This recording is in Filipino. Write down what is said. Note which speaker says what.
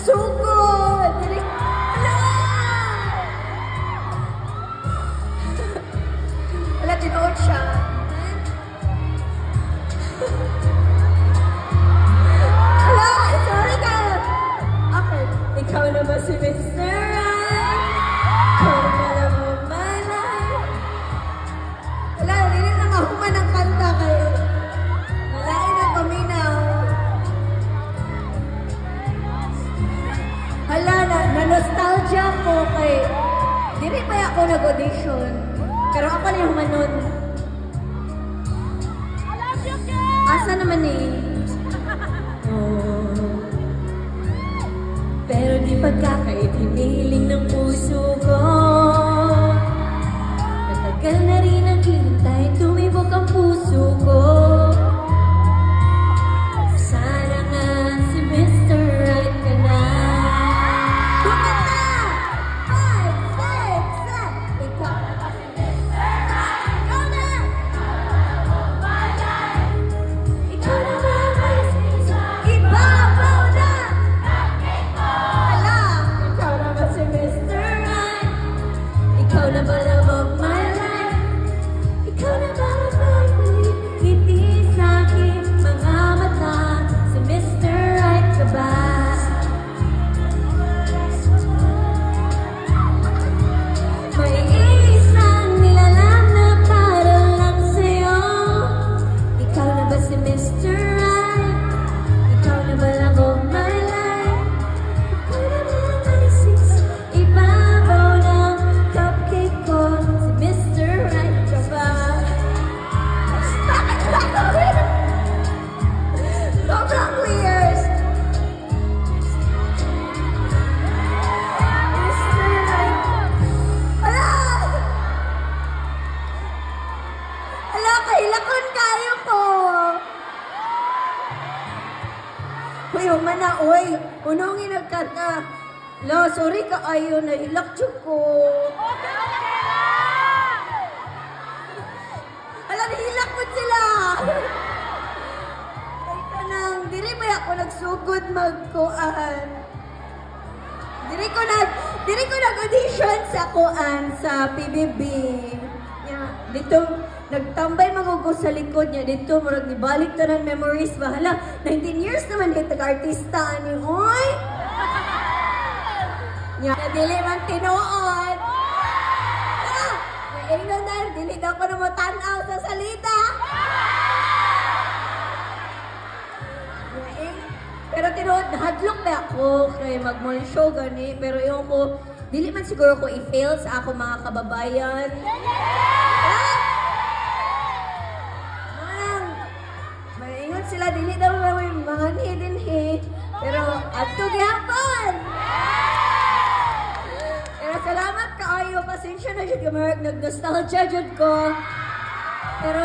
Speaker 1: nagsugod. Wala, tinood siya. Wala, sorry ka. Okay, ikaw na ba si Mr. Right? Ikaw na ba na mo malay? Wala, hindi na mahuman ang kanta kayo. Malain na paminaw. Hala, na-nostalgia ko kay... Dili pa ako nag-audition. Pero ako na yung manon. Asa naman eh? Oh. Pero di pagkakait hiniling ng puso ko. Matagal na rin ang hinintay, tumibok ang puso ko. Sana nga si Mr. Right ka na. Kumanta! 5, 6, 7. Ikaw na ba si Mr. Right? Ikaw na! Ikaw na ba may ibabaw na? Hala! Ikaw na ba si Mr. Right? Ikaw na ba love of my life? Ikaw na ba magbalik? Ngiti sa aking mga mata. Si Mr. Right ka ba? May isang nilalang na para lang sa'yo. Ikaw na ba si Mr. Right? Ikaw na ba love of my life? Ikaw na ba may ibabaw ng cupcake ko? Si Mr. Right ka ba? Sobrang weird! Mr. Right. Hala! Hala, kahilakon kayo ko! Uy, human na, uy! Unong inagkata. Lo, sorry ka ayo, nahilak ko. Hala, nahilak mo sila! Ay ka nang, diri ba ako nagsugod magkuan? Diri ko nag-audition sa kuan sa PBB. Yeah, dito, nagtambay magugo sa likod niya. Dito, marag nibalik to ng memories ba? Hala, 19 years naman dito taga-artista. Ano, oy! Yeah, dili man tinuod. Ah! Naingon na, dili daw ko na matanaw sa salita. Pero tinuod, hadlok na ako kay mag-morning show gani. Pero yung ko, dili man siguro ko i-fail sa ako mga kababayan. Manang, maingon sila, dili daw na may mga hidden he. Pero, ato gyapon! Pero salamat kaayo, pasensya na dyan, nag-nostalgia dyan ko. Pero,